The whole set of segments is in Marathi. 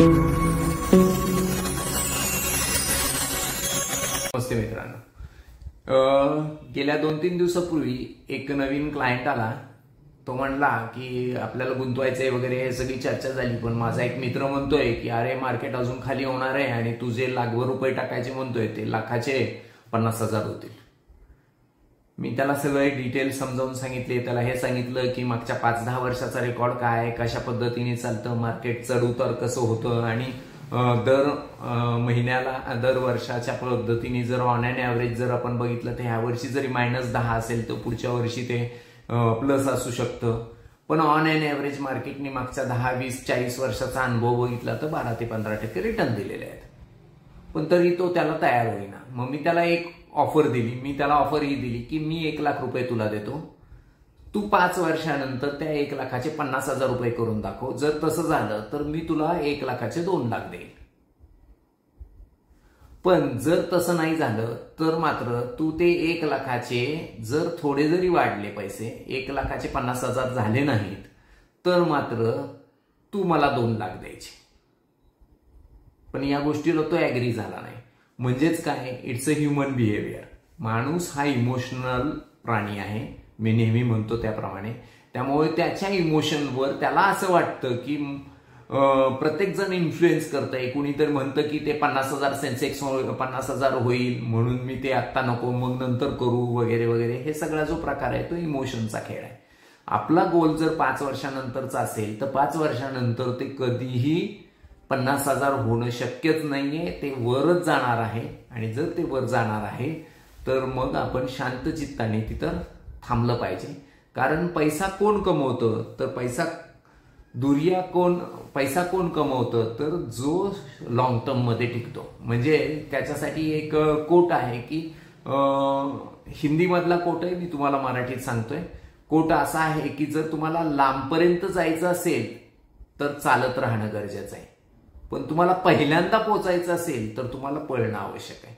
नमस्ते मित्रांनो, गेल्या 2-3 दिवसापूर्वी एक नवीन क्लायंट आला. तो म्हणला की आपल्याला गुंतवायचंय वगैरे, हे सगळी चर्चा झाली. पण माझा एक मित्र म्हणतोय की अरे मार्केट अजून खाली होणार आहे आणि तू जे लाखभर रुपये टाकायचे म्हणतोय ते लाखाचे 50,000 होतील. मी त्याला सगळे डिटेल समजावून सांगितले. त्याला हे सांगितलं की मागच्या 5-10 वर्षाचा रेकॉर्ड काय, कशा पद्धतीने चालतं मार्केट, चढ उतार कसं होतं आणि दर महिन्याला, दर वर्षाच्या पद्धतीने जर ऑन अँड ॲव्हरेज जर आपण बघितलं तर ह्या वर्षी जरी -10 असेल तर पुढच्या वर्षी ते प्लस असू शकतं. पण ऑन अँड ॲव्हरेज मार्केटने मागच्या 10, 20, 40 वर्षाचा अनुभव बघितला तर 12 ते 15% रिटर्न दिलेले आहेत. पण तरी तो त्याला तयार होईना. मग मी त्याला एक ऑफर दिली. मी त्याला ऑफर ही दिली की मी 1 लाख रुपये तुला देतो, तू 5 वर्षानंतर त्या 1 लाखाचे 50,000 रुपये करून दाखव. जर तसं झालं तर मी तुला 1 लाखाचे 2 लाख देईल. पण जर तसं नाही झालं तर मात्र तू ते 1 लाखाचे जर थोडे जरी वाढले पैसे, 1 लाखाचे 50,000 झाले नाहीत तर मात्र तू मला 2 लाख द्यायचे. पण या गोष्टीला तो ऍग्री झाला नाही. म्हणजेच काय, इट्स अ ह्युमन बिहेवियर. माणूस हा इमोशनल प्राणी आहे, मी नेहमी म्हणतो त्याप्रमाणे. त्यामुळे त्याच्या इमोशनवर त्याला असं वाटतं की प्रत्येक जण इन्फ्लुएन्स करतंय. कुणीतरी म्हणतं की ते 50,000 सेन्सेक्स 50,000 होईल म्हणून मी ते आत्ता नको मग नंतर करू वगैरे वगैरे. हे सगळा जो प्रकार आहे तो इमोशनचा खेळ आहे. आपला गोल जर 5 वर्षानंतरचा असेल तर 5 वर्षानंतर ते कधीही 50,000 होणं शक्यच नाहीये. ते वरच जाणार आहे. आणि जर ते वर जाणार आहे तर मग आपण शांत चित्ताने तिथं थांबलं पाहिजे. कारण पैसा कोण कमवतं तर पैसा कोण कमवतं तर जो लॉंग टर्म मध्ये टिकतो. म्हणजे त्याच्यासाठी एक कोट आहे की हिंदी मधला कोट आहे, मी तुम्हाला मराठीत सांगतोय. कोट असा आहे की जर तुम्हाला लांबपर्यंत जायचं असेल तर चालत राहणं गरजेचं आहे. पण तुम्हाला पहिल्यांदा पोहोचायचं असेल तर तुम्हाला पळणं आवश्यक आहे.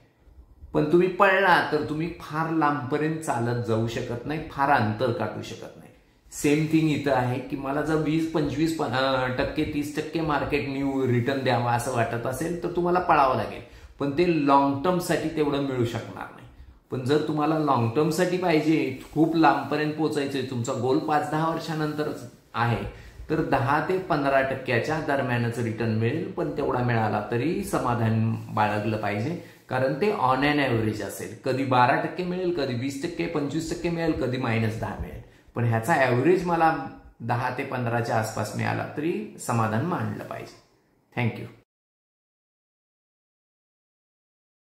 पण तुम्ही पळला तर तुम्ही फार लांबपर्यंत चालत जाऊ शकत नाही, फार अंतर काढू शकत नाही. सेम थिंग इथं आहे की मला जर 20-25% 30% मार्केट न्यू रिटर्न द्यावा असं वाटत असेल तर तुम्हाला पळावं लागेल. पण ते लॉंग टर्म साठी तेवढं मिळू शकणार नाही. पण जर तुम्हाला लॉंग टर्म साठी पाहिजे, खूप लांबपर्यंत पोहोचायचंय, तुमचा गोल 5-10 वर्षानंतर आहे, तर 10 ते 15% दरम्यानच रिटर्न मिळेल. पण तेवढा मिळाला तरी समाधान बाळगलं पाहिजे. कारण ते ऑन अँड ॲव्हरेज असेल. कधी 12% मिळेल, कधी 20%, 25% मिळेल, कधी -10 मिळेल. पण ह्याचा ॲव्हरेज मला 10 ते 15च्या आसपास मिळाला तरी समाधान मानलं पाहिजे. थँक्यू.